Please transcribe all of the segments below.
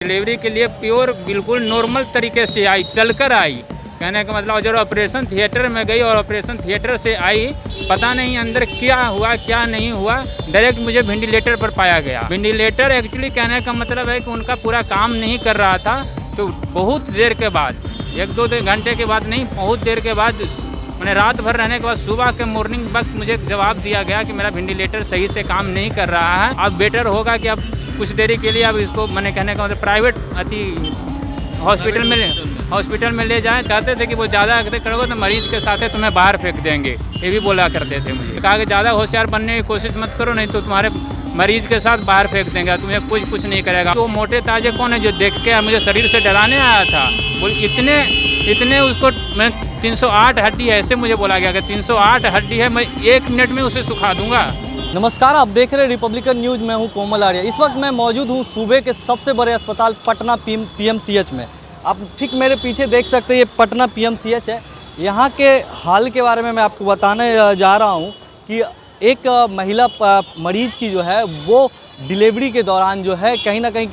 Delivery के लिए pure बिल्कुल नॉर्मल तरीके से आई, चलकर आई। कहने का मतलब जब ऑपरेशन थिएटर में गई और ऑपरेशन थिएटर से आई, पता नहीं अंदर क्या हुआ क्या नहीं हुआ, डायरेक्ट मुझे वेंटिलेटर पर पाया गया। वेंटिलेटर एक्चुअली कहने का मतलब है कि उनका पूरा काम नहीं कर रहा था। तो बहुत देर के बाद, एक दो घंटे के बाद नहीं, बहुत देर के बाद, मैंने रात भर रहने के बाद सुबह के मॉर्निंग वक्त मुझे जवाब दिया गया कि मेरा वेंटिलेटर सही से काम नहीं कर रहा है। अब बेटर होगा कि अब कुछ देरी के लिए अब इसको, मैंने कहने का मतलब प्राइवेट हॉस्पिटल में ले जाएं। कहते थे कि वो ज़्यादा अगर करोगे तो मरीज के साथ है तुम्हें बाहर फेंक देंगे, ये भी बोला करते थे मुझे। कहा कि ज़्यादा होशियार बनने की कोशिश मत करो, नहीं तो तुम्हारे मरीज के साथ बाहर फेंक देंगे, तुम्हें कुछ नहीं करेगा। तो मोटे ताजे कौन है जो देख के मुझे शरीर से डराने आया था? बोल इतने उसको, मैं 308 हड्डी है ऐसे मुझे बोला गया कि 308 हड्डी है, मैं 1 मिनट में उसे सुखा दूंगा। नमस्कार, आप देख रहे हैं रिपब्लिकन न्यूज़। मैं हूं कोमल आर्य। इस वक्त मैं मौजूद हूं सूबे के सबसे बड़े अस्पताल पटना पीएमसीएच में। आप ठीक मेरे पीछे देख सकते हैं, ये पटना पीएमसीएच है। यहाँ के हाल के बारे में मैं आपको बताने जा रहा हूँ कि एक महिला मरीज की जो है वो डिलीवरी के दौरान जो है कहीं ना कहीं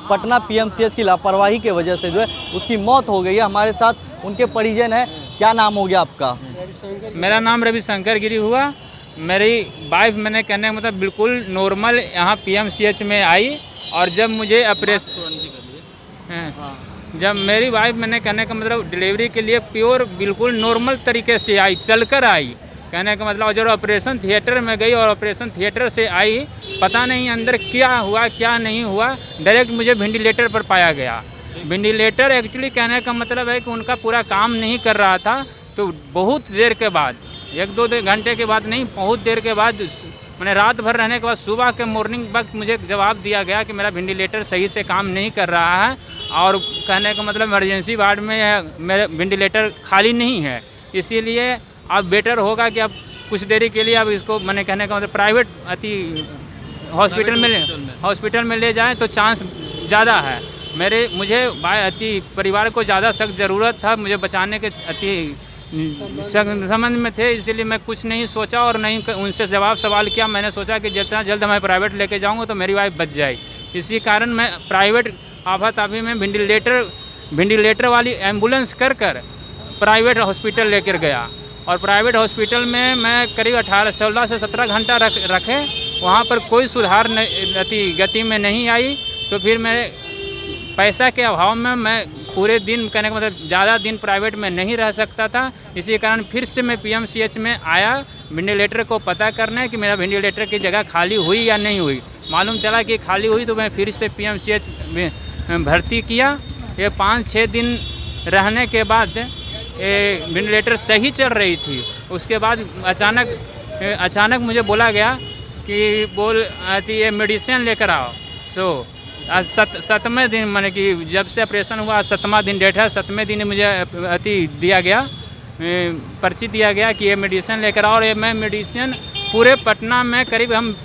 पटना पीएमसीएच की लापरवाही की वजह से जो है उसकी मौत हो गई है। हमारे साथ उनके परिजन हैं। क्या नाम हो गया आपका? मेरा नाम रविशंकर गिरी हुआ। मेरी वाइफ, मैंने कहने का मतलब बिल्कुल नॉर्मल यहाँ पीएमसीएच में आई, और जब मुझे जब मेरी वाइफ, मैंने कहने का मतलब डिलीवरी के लिए प्योर बिल्कुल नॉर्मल तरीके से आई, चलकर आई। कहने का मतलब जब ऑपरेशन थिएटर में गई और ऑपरेशन थिएटर से आई, पता नहीं अंदर क्या हुआ क्या नहीं हुआ, डायरेक्ट मुझे वेंटिलेटर पर पाया गया। वेंटिलेटर एक्चुअली कहने का मतलब है कि उनका पूरा काम नहीं कर रहा था। तो बहुत देर के बाद, एक दो घंटे के बाद नहीं, बहुत देर के बाद, मैंने रात भर रहने के बाद सुबह के मॉर्निंग वक्त मुझे जवाब दिया गया कि मेरा वेंटिलेटर सही से काम नहीं कर रहा है, और कहने का मतलब इमरजेंसी वार्ड में मेरा वेंटिलेटर खाली नहीं है। इसीलिए अब बेटर होगा कि अब कुछ देरी के लिए अब इसको, मैंने कहने का मतलब प्राइवेट हॉस्पिटल में ले जाएं तो चांस ज़्यादा है। मुझे परिवार को ज़्यादा सख्त ज़रूरत था, मुझे बचाने के संबंध में थे, इसीलिए मैं कुछ नहीं सोचा और नहीं उनसे जवाब सवाल किया। मैंने सोचा कि जितना जल्द मैं प्राइवेट लेके जाऊंगा तो मेरी वाइफ बच जाए। इसी कारण मैं प्राइवेट आफाताफी में वेंटिलेटर वाली एम्बुलेंस कर प्राइवेट हॉस्पिटल लेकर गया, और प्राइवेट हॉस्पिटल में मैं करीब 16 से 17 घंटा रखे। वहाँ पर कोई सुधार गति में नहीं आई। तो फिर मेरे पैसा के अभाव में मैं पूरे दिन, कहने का मतलब ज़्यादा दिन प्राइवेट में नहीं रह सकता था। इसी कारण फिर से मैं पीएमसीएच में आया वेंटिलेटर को पता करने कि मेरा वेंटिलेटर की जगह खाली हुई या नहीं हुई। मालूम चला कि खाली हुई, तो मैं फिर से पीएमसीएच में भर्ती किया। ये 5-6 दिन रहने के बाद वेंटिलेटर सही चल रही थी। उसके बाद अचानक मुझे बोला गया कि ये मेडिसिन लेकर आओ। सो आज 7वें दिन, मैंने कि जब से ऑपरेशन हुआ 7वां दिन डेट है, 7वें दिन मुझे दिया गया, पर्ची दिया गया कि ये मेडिसिन लेकर आओ। और ये मैं मेडिसिन पूरे पटना में करीब हम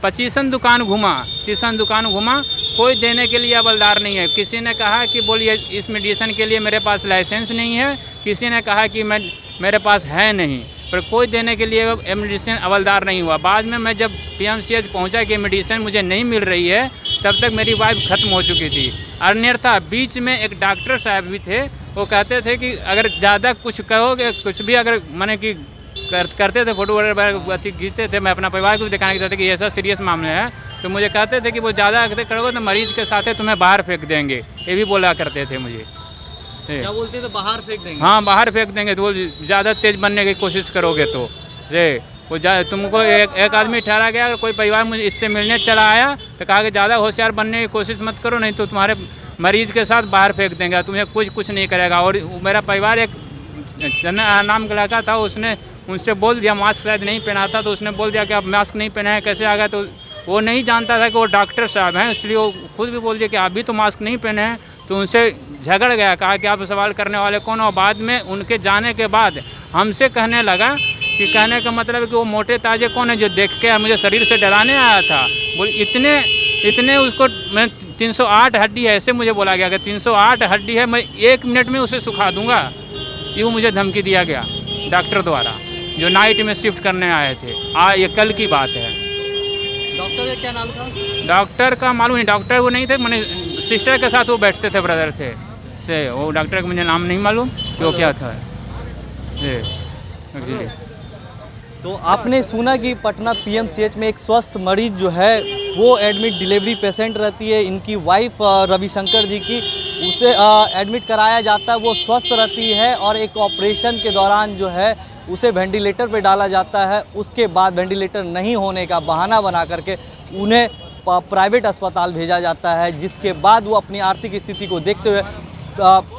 25 दुकान घुमा, 30 दुकान घुमा, कोई देने के लिए हवलदार नहीं है। किसी ने कहा कि बोलिए इस मेडिसिन के लिए मेरे पास लाइसेंस नहीं है, किसी ने कहा कि मेरे पास है नहीं, पर कोई देने के लिए मेडिसिन हवलदार नहीं हुआ। बाद में मैं जब पीएमसीएच पहुंचा कि मेडिसिन मुझे नहीं मिल रही है, तब तक मेरी वाइफ खत्म हो चुकी थी। अन्यथा बीच में एक डॉक्टर साहब भी थे, वो कहते थे कि अगर ज़्यादा कुछ कहोगे, कुछ भी अगर मैंने कि करते थे, फोटो वगैरह खींचते थे, मैं अपना परिवार को भी दिखाने के चाहते कि ऐसा सीरियस मामला है, तो मुझे कहते थे कि वो ज़्यादा अगर करोगे तो मरीज के साथ है तुम्हें बाहर फेंक देंगे, ये भी बोला करते थे मुझे। क्या बोलते थे? बाहर फेंक देंगे? हाँ, बाहर फेंक देंगे, तो ज़्यादा तेज़ बनने की कोशिश करोगे तो वो तुमको एक आदमी ठहरा गया। अगर कोई परिवार मुझे इससे मिलने चला आया तो कहा कि ज़्यादा होशियार बनने की कोशिश मत करो, नहीं तो तुम्हारे मरीज के साथ बाहर फेंक देंगे, तुम्हें कुछ नहीं करेगा। और मेरा परिवार एक नाम का लड़का था, उसने उनसे बोल दिया, मास्क शायद नहीं पहना था, तो उसने बोल दिया कि आप मास्क नहीं पहने हैं, कैसे आ गया? तो वो नहीं जानता था कि वो डॉक्टर साहब हैं, इसलिए वो खुद भी बोल दिया कि आप भी तो मास्क नहीं पहने हैं। तो उनसे झगड़ गया, कहा कि आप सवाल करने वाले कौन? और बाद में उनके जाने के बाद हमसे कहने लगा कि कहने का मतलब है कि वो मोटे ताजे कौन है जो देख के मुझे शरीर से डराने आया था? बोल इतने उसको, मैं 308 हड्डी है ऐसे मुझे बोला गया कि 308 हड्डी है, मैं 1 मिनट में उसे सुखा दूंगा। यूँ मुझे धमकी दिया गया डॉक्टर द्वारा, जो नाइट में शिफ्ट करने आए थे। ये कल की बात है। डॉक्टर का क्या नाम था? डॉक्टर का मालूम नहीं, डॉक्टर वो नहीं थे, मैंने सिस्टर के साथ वो बैठते थे, ब्रदर थे से, वो डॉक्टर का मुझे नाम नहीं मालूम कि वो क्या था जी एक्चुअली। तो आपने सुना कि पटना पीएमसीएच में एक स्वस्थ मरीज जो है वो एडमिट डिलीवरी पेशेंट रहती है, इनकी वाइफ रविशंकर जी की, उसे एडमिट कराया जाता है, वो स्वस्थ रहती है और एक ऑपरेशन के दौरान जो है उसे वेंटिलेटर पे डाला जाता है। उसके बाद वेंटिलेटर नहीं होने का बहाना बना करके उन्हें प्राइवेट अस्पताल भेजा जाता है, जिसके बाद वो अपनी आर्थिक स्थिति को देखते हुए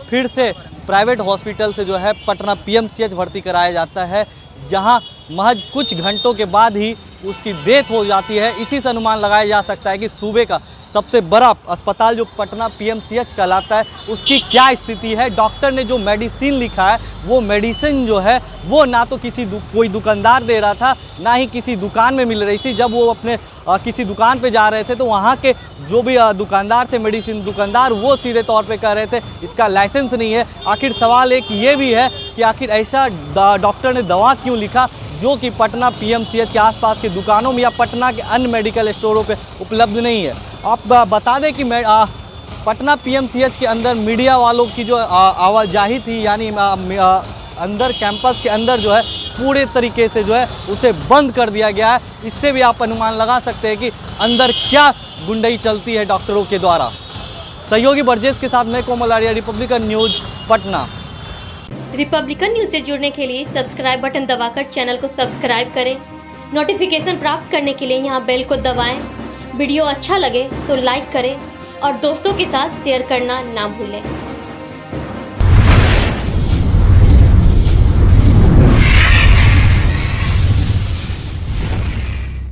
फिर से प्राइवेट हॉस्पिटल से जो है पटना पीएमसीएच भर्ती कराया जाता है, जहां महज कुछ घंटों के बाद ही उसकी डेथ हो जाती है। इसी से अनुमान लगाया जा सकता है कि सूबे का सबसे बड़ा अस्पताल जो पटना पीएमसीएच कहलाता है उसकी क्या स्थिति है। डॉक्टर ने जो मेडिसिन लिखा है वो मेडिसिन जो है वो ना तो कोई दुकानदार दे रहा था, ना ही किसी दुकान में मिल रही थी। जब वो अपने किसी दुकान पे जा रहे थे तो वहाँ के जो भी दुकानदार थे, मेडिसिन दुकानदार, वो सीधे तौर पे कह रहे थे इसका लाइसेंस नहीं है। आखिर सवाल एक ये भी है कि आखिर ऐसा डॉक्टर ने दवा क्यों लिखा जो कि पटना पीएमसीएच के आसपास के दुकानों में या पटना के अन्य मेडिकल स्टोरों पे उपलब्ध नहीं है। आप बता दें कि पटना पीएमसीएच के अंदर मीडिया वालों की जो आवाजाही थी, यानी अंदर कैंपस के अंदर जो है पूरे तरीके से जो है उसे बंद कर दिया गया है। इससे भी आप अनुमान लगा सकते हैं कि अंदर क्या गुंडई चलती है डॉक्टरों के द्वारा। सहयोगी बर्जेस के साथ मैं Komal Arya, Republican news Patna. Republican news से जुड़ने के लिए सब्सक्राइब बटन दबाकर चैनल को सब्सक्राइब करें। नोटिफिकेशन प्राप्त करने के लिए यहाँ बेल को दबाएं। वीडियो अच्छा लगे तो लाइक करें और दोस्तों के साथ शेयर करना ना भूलें।